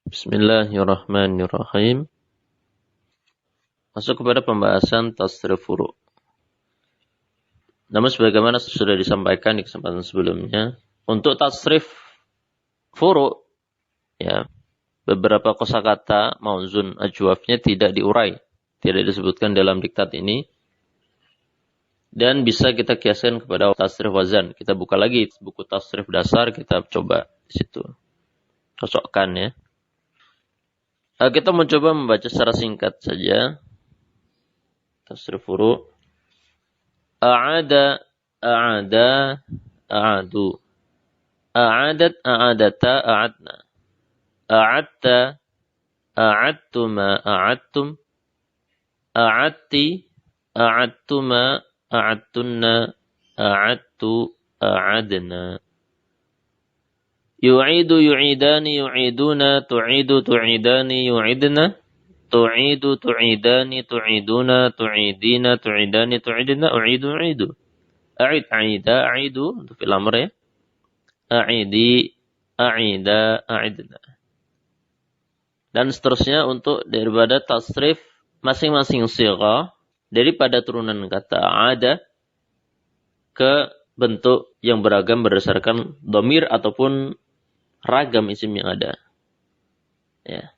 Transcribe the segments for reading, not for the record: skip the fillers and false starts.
Bismillahirrahmanirrahim. Masuk kepada pembahasan tasrif furu'. Namun sebagaimana sudah disampaikan di kesempatan sebelumnya, untuk tasrif furu', ya, beberapa kosakata mauzun ajwafnya tidak diurai, tidak disebutkan dalam diktat ini, dan bisa kita kiaskan kepada tasrif wazan. Kita buka lagi buku tasrif dasar, kita coba di situ cocokkan, ya. Kita mencoba membaca secara singkat saja. Tasrif furu'. A'ada, a'adu. A'adat, a'adata, a'adna. A'adta, a'adtuma, a'adtum. A'adti, a'adtuma, a'adtunna. A'adtu, a'adna. Yu'idu, yu'idani, yu'iduna. Tu'idu, tu'idani, yu'idna. Tu'idu, tu'idani, tu'iduna, tu'idina, tu'idani, tu'idina, u'idu, u'idu. A'id, a'ida, a'idu, itu fil amr, ya. A'idi, a'ida, a'idna. Dan seterusnya untuk daripada tasrif masing-masing sighah daripada turunan kata ada ke bentuk yang beragam berdasarkan dhamir ataupun ragam isim yang ada. Ya.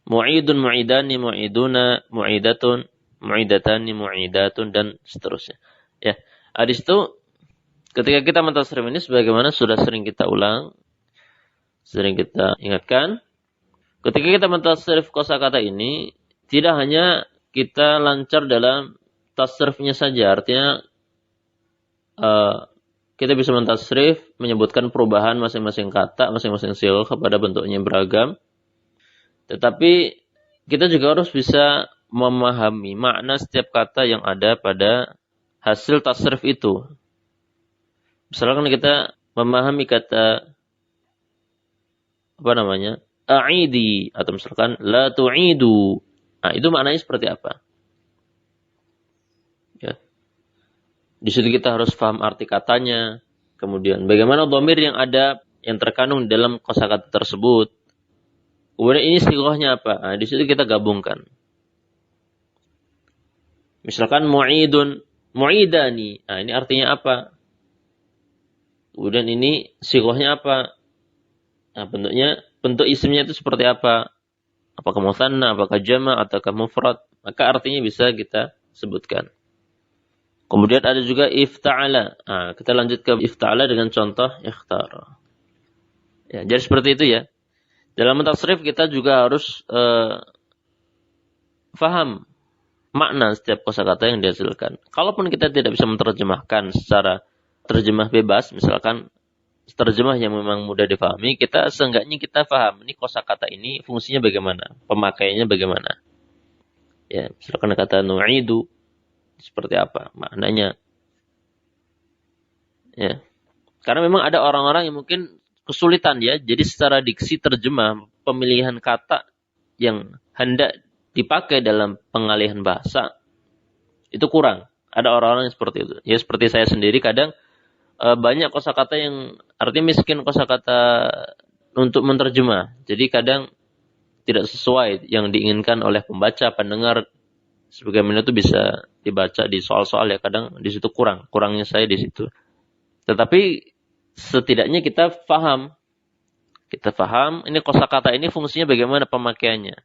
Mu'idun, mu'idani, mu'iduna, mu'idatun, mu'idatani, mu'idatun, dan seterusnya. Ya, di situ ketika kita mentasrif ini sebagaimana sudah sering kita ulang, sering kita ingatkan, ketika kita mentasrif kosakata ini tidak hanya kita lancar dalam tasrifnya saja, artinya kita bisa mentasrif menyebutkan perubahan masing-masing kata, masing-masing sighah kepada bentuknya yang beragam. Tetapi kita juga harus bisa memahami makna setiap kata yang ada pada hasil tasrif itu. Misalkan kita memahami kata a'idi, atau misalkan la tu'idu. Nah, itu maknanya seperti apa? Ya. Di situ kita harus paham arti katanya, kemudian bagaimana dhamir yang ada yang terkandung dalam kosakata tersebut. Kemudian ini sighahnya apa? Nah, di situ kita gabungkan. Misalkan mu'idun, mu'idani. Nah, ini artinya apa? Kemudian ini sighahnya apa? Nah, bentuk isimnya itu seperti apa? Apakah mutsanna, apakah jama', ataukah mufrad? Maka artinya bisa kita sebutkan. Kemudian ada juga ifta'ala. Nah, kita lanjut ke ifta'ala dengan contoh ikhtara. Ya, jadi seperti itu, ya. Dalam mentasrif kita juga harus faham makna setiap kosakata yang dihasilkan. Kalaupun kita tidak bisa menerjemahkan secara terjemah bebas, misalkan terjemah yang memang mudah difahami, kita seenggaknya kita paham ini kosakata ini fungsinya bagaimana, pemakaiannya bagaimana. Ya, misalkan kata nu'idu seperti apa maknanya. Ya. Karena memang ada orang-orang yang mungkin kesulitan, ya. Jadi secara diksi terjemah pemilihan kata yang hendak dipakai dalam pengalihan bahasa itu kurang. Ada orang-orang yang seperti itu. Ya seperti saya sendiri kadang banyak kosakata yang artinya miskin kosakata untuk menerjemah. Jadi kadang tidak sesuai yang diinginkan oleh pembaca, pendengar. Sebagaimana itu bisa dibaca di soal-soal, ya. Kadang di situ kurangnya saya di situ. Tetapi setidaknya kita faham ini kosakata ini fungsinya bagaimana pemakaiannya.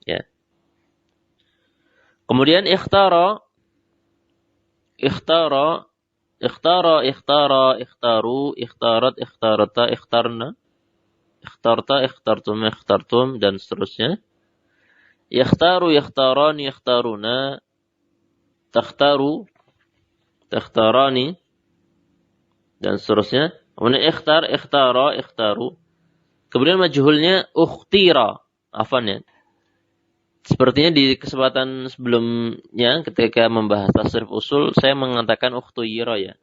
Ya. Kemudian ikhtara, ikhtaru, ikhtarat, ikhtarata, ikhtarna, ikhtarta, ikhtartum, ikhtartum, dan seterusnya. Yakhtaru, yakhtarani, yakhtaruna, takhtaru, takhtarani, dan seterusnya. Kemudian ikhtar, ikhtara, ikhtaru. Kemudian majhulnya ukhtira. Afwan, ya. Sepertinya di kesempatan sebelumnya ketika membahas tasrif usul saya mengatakan ukhtuyira, ya.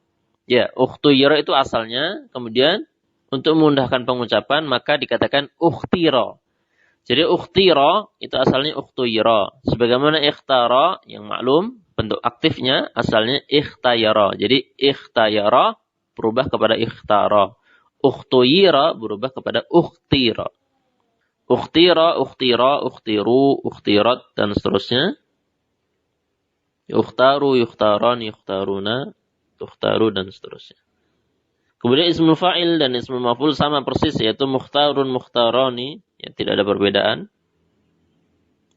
Ya, ukhtuyira itu asalnya, kemudian untuk memudahkan pengucapan maka dikatakan ukhtira. Jadi ukhtira itu asalnya ukhtuyira. Sebagaimana ikhtara yang maklum bentuk aktifnya asalnya ikhtayara. Jadi ikhtayara berubah kepada ikhtara. Ukhtuyira berubah kepada ukhtira. Ukhtira, ukhtira, ukhtiru, ukhtirat, dan seterusnya. Yukhtaru, yukhtaran, yukhtaruna, tukhtaru, dan seterusnya. Kemudian ismul fa'il dan ismul maf'ul sama persis, yaitu mukhtarun, mukhtarani, ya, tidak ada perbedaan.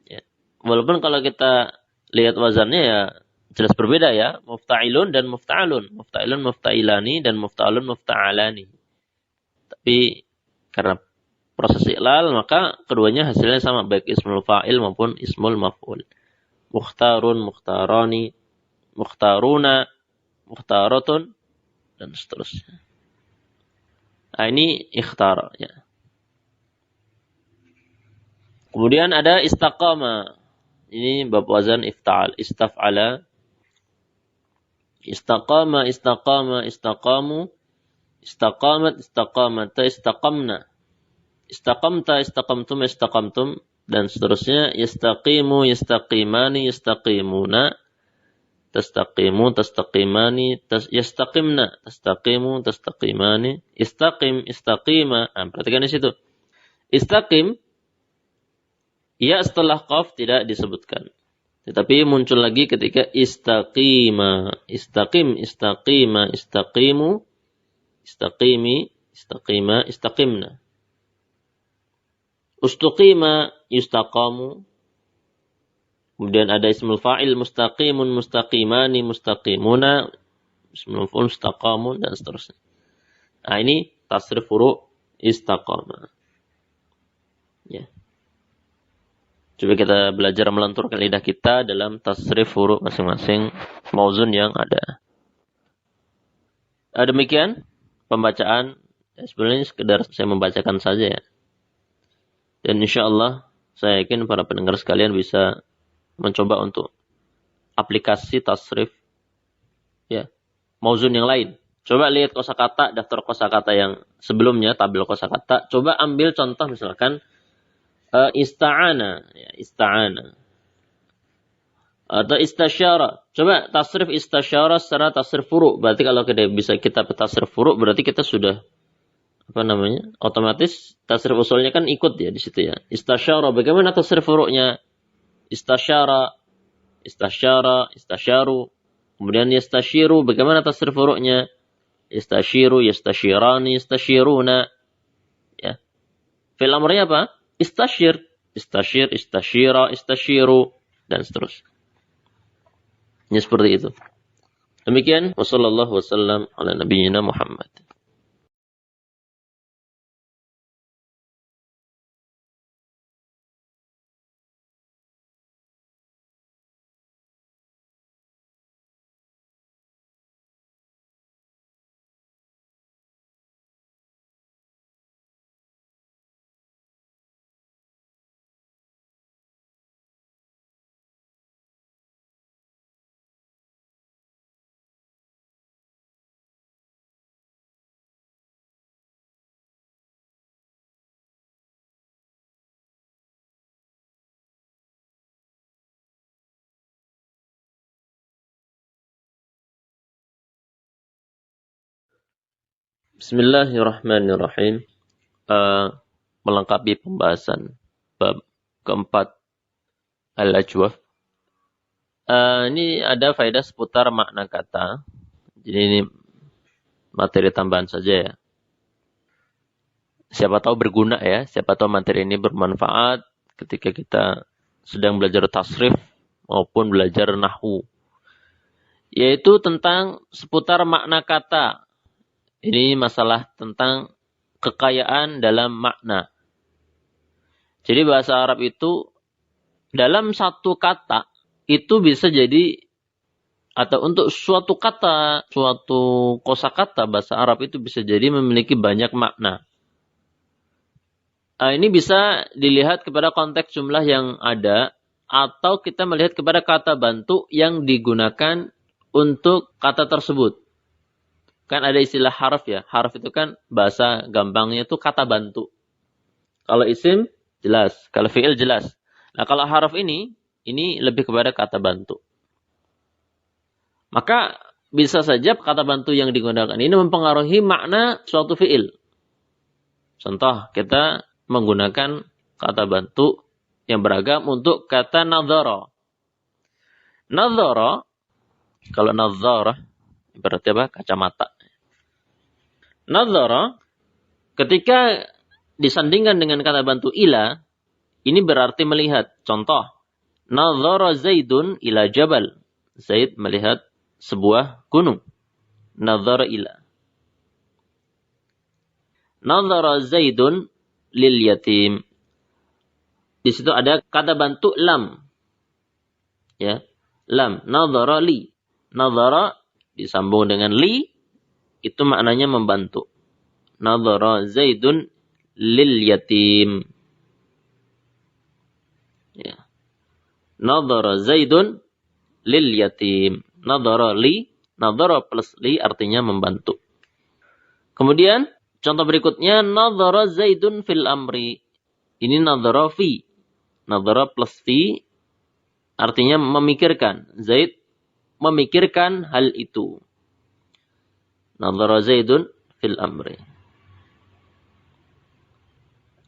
Ya. Walaupun kalau kita lihat wazannya ya jelas berbeda ya, mufta'ilun dan mufta'alun, mufta'ilun, mufta'ilani, dan mufta'alun, mufta'alani. Tapi karena proses i'lal, maka keduanya hasilnya sama, baik ismul fa'il maupun ismul maf'ul. Mukhtarun, mukhtarani, mukhtaruna, mukhtaratun, dan seterusnya. Nah, ini ikhtara. Ya. Kemudian ada istaqama. Ini bab wazan ifta'al, istaf'ala. Istaqama, istaqama, istaqamu, istaqamat, istaqamata, istaqamna. Istaqamta, istaqamtum, istaqamtum, dan seterusnya. Yastaqimu, yastaqimani, yastaqimuna, tastaqimu, tastaqimani, yastaqimna, tastaqimu, tastaqimani, istaqim, istaqima. Nah, perhatikan di situ. Istaqim, ya setelah qaf tidak disebutkan. Tetapi muncul lagi ketika istaqima, istaqim, istaqima, istaqimu, istaqimi, istaqima, istaqimna. Ustuqima, yustaqamu. Kemudian ada ismul fa'il mustaqimun, mustaqimani, mustaqimuna, ismul maf'ul mustaqamun, dan seterusnya. Nah, ini tasrif furu' istaqama. Ya. Coba kita belajar melenturkan lidah kita dalam tasrif furu' masing-masing mauzun yang ada. Demikian pembacaan. Ya, sebenarnya sekedar saya membacakan saja ya. Dan insyaAllah saya yakin para pendengar sekalian bisa mencoba untuk aplikasi tasrif ya, mauzun yang lain. Coba lihat kosakata, daftar kosakata yang sebelumnya, tabel kosakata. Coba ambil contoh misalkan ista'ana, ya, ista'ana. Atau istasyara. Coba tasrif istasyara secara tasrif furu'. Berarti kalau kita tasrif furu', berarti kita sudah otomatis tasrif usulnya kan ikut ya di situ ya. Istasyara, bagaimana tasrif furu'nya? Istasyara, istasyara, istasyaru. Kemudian yastasyiru, bagaimana tasrif furu'nya? Istasyiru, yastasyirani, istasyiruna. Ya. Fi'il amrnya apa? Istasyir, istasyir, istasyira, istasyiru, dan seterusnya. Ini seperti itu. Demikian, wassallallahu wasallam ala nabiyyina Muhammad. Bismillahirrahmanirrahim. Melengkapi pembahasan bab keempat al-ajwaf. Ini ada faedah seputar makna kata. Jadi ini materi tambahan saja ya. Siapa tahu berguna ya. Siapa tahu materi ini bermanfaat ketika kita sedang belajar tasrif maupun belajar nahwu. Yaitu tentang seputar makna kata. Ini masalah tentang kekayaan dalam makna. Jadi bahasa Arab itu dalam satu kata itu bisa jadi, atau untuk suatu kata, suatu kosakata bahasa Arab itu bisa jadi memiliki banyak makna. Ini bisa dilihat kepada konteks jumlah yang ada, atau kita melihat kepada kata bantu yang digunakan untuk kata tersebut. Kan ada istilah harf ya. Harf itu kan bahasa gampangnya itu kata bantu. Kalau isim jelas, kalau fi'il jelas. Nah, kalau harf ini lebih kepada kata bantu. Maka bisa saja kata bantu yang digunakan ini mempengaruhi makna suatu fi'il. Contoh, kita menggunakan kata bantu yang beragam untuk kata nadhara. Nadhara, kalau nadhara berarti apa? Kacamata. Nadhara ketika disandingkan dengan kata bantu ila, ini berarti melihat. Contoh, nadhara Zaidun ila jabal. Zaid melihat sebuah gunung. Nadhara ila. Nadhara Zaidun lil yatim. Di situ ada kata bantu lam. Ya, lam. Nadhara li. Nadhara disambung dengan li, itu maknanya membantu. Nadhara Zaidun lil yatim. Ya. Nadhara Zaidun lil yatim. Nadhara li. Nadhara plus li artinya membantu. Kemudian contoh berikutnya, nadhara Zaidun fil amri. Ini nadhara fi. Nadhara plus fi artinya memikirkan. Zaid memikirkan hal itu. Nadhara Zaidun fil amri.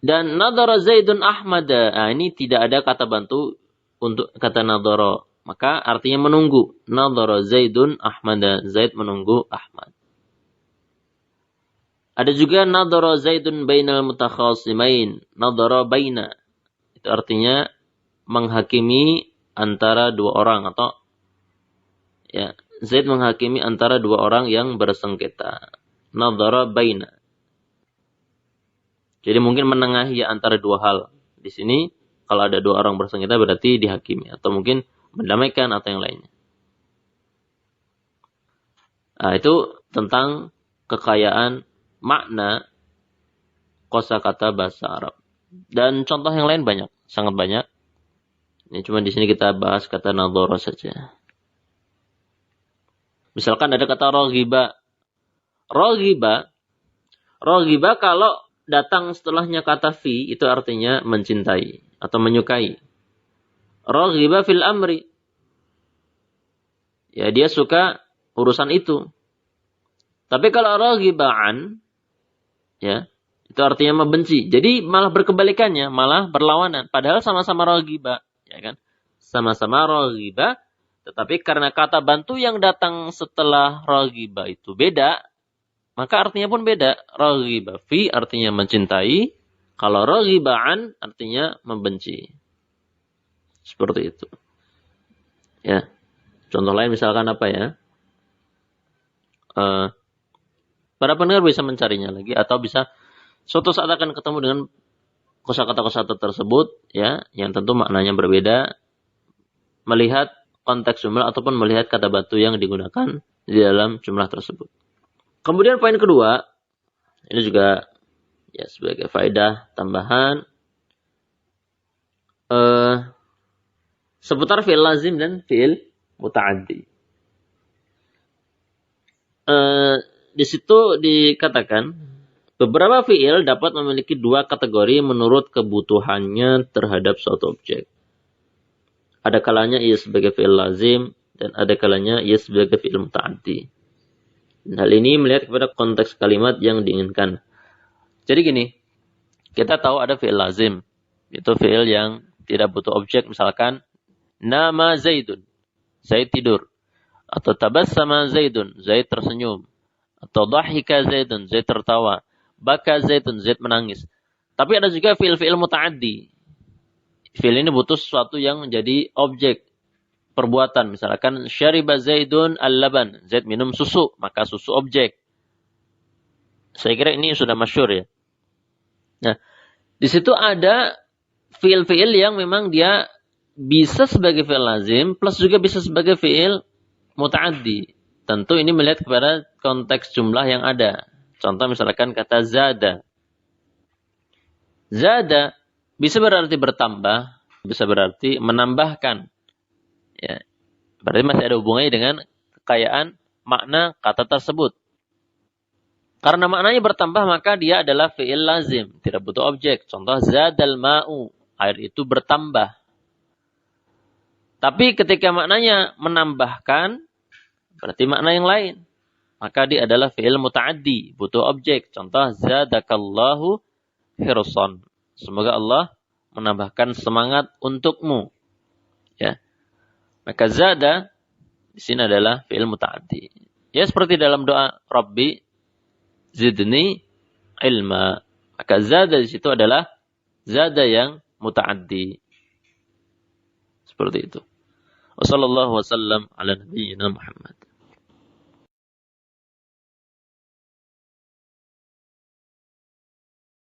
Dan nadhara Zaidun Ahmada. Ini tidak ada kata bantu untuk kata nadhara. Maka artinya menunggu. Nadhara Zaidun Ahmada. Zaid menunggu Ahmad. Ada juga nadhara Zaidun bainal mutakhasimain. Nadhara baina. Itu artinya menghakimi antara dua orang, atau ya, Zaid menghakimi antara dua orang yang bersengketa. Nadhara baina. Jadi mungkin menengahi antara dua hal. Di sini kalau ada dua orang bersengketa berarti dihakimi, atau mungkin mendamaikan atau yang lainnya. Nah, itu tentang kekayaan makna kosakata bahasa Arab. Dan contoh yang lain banyak, sangat banyak. Ini cuma di sini kita bahas kata nadhara saja. Misalkan ada kata raghiba. Raghiba kalau datang setelahnya kata fi, itu artinya mencintai atau menyukai. Raghiba fil amri. Ya, dia suka urusan itu. Tapi kalau raghiba'an, ya, itu artinya membenci. Jadi malah berkebalikannya, malah berlawanan. Padahal sama-sama raghiba, ya kan? Sama-sama raghiba, tetapi karena kata bantu yang datang setelah raghiba itu beda, maka artinya pun beda. Raghiba fi artinya mencintai, kalau raghiba'an artinya membenci. Seperti itu. Ya. Contoh lain misalkan apa ya? Para pendengar bisa mencarinya lagi, atau bisa suatu saat akan ketemu dengan kosakata-kosakata tersebut, ya, yang tentu maknanya berbeda, melihat konteks jumlah ataupun melihat kata bantu yang digunakan di dalam jumlah tersebut. Kemudian poin kedua, ini juga ya sebagai faedah tambahan, seputar fi'il lazim dan fi'il muta'addi. Di situ dikatakan beberapa fi'il dapat memiliki dua kategori menurut kebutuhannya terhadap suatu objek. Ada kalanya ia sebagai fi'il lazim dan ada kalanya ia sebagai fi'il muta'addi. Dan hal ini melihat kepada konteks kalimat yang diinginkan. Jadi gini, kita tahu ada fi'il lazim, itu fi'il yang tidak butuh objek, misalkan nama Zaidun, Zaid tidur, atau tabassama Zaidun, Zaid tersenyum, atau dhahika Zaidun, Zaid tertawa, baka Zaidun, Zaid menangis. Tapi ada juga fi'il-fi'il muta'addi. Fi'il ini butuh sesuatu yang menjadi objek perbuatan. Misalkan syariba Zaidun al-laban, Zaid minum susu, maka susu objek. Saya kira ini sudah masyhur ya. Nah, di situ ada fi'il-fi'il yang memang dia bisa sebagai fi'il lazim plus juga bisa sebagai fi'il muta'addi. Tentu ini melihat kepada konteks jumlah yang ada. Contoh misalkan kata zada. Zada bisa berarti bertambah, bisa berarti menambahkan. Ya. Berarti masih ada hubungannya dengan kekayaan makna kata tersebut. Karena maknanya bertambah maka dia adalah fi'il lazim, tidak butuh objek. Contoh zadal ma'u, air itu bertambah. Tapi ketika maknanya menambahkan, berarti makna yang lain. Maka dia adalah fi'il muta'addi, butuh objek. Contoh, zadakallahu hirsan. Semoga Allah menambahkan semangat untukmu. Ya. Maka zada di sini adalah fi'il muta'addi. Ya seperti dalam doa Rabbi zidni ilma. Maka zada di situ adalah zada yang muta'addi. Seperti itu. Wassallallahu wasallam ala nabiyyina Muhammad.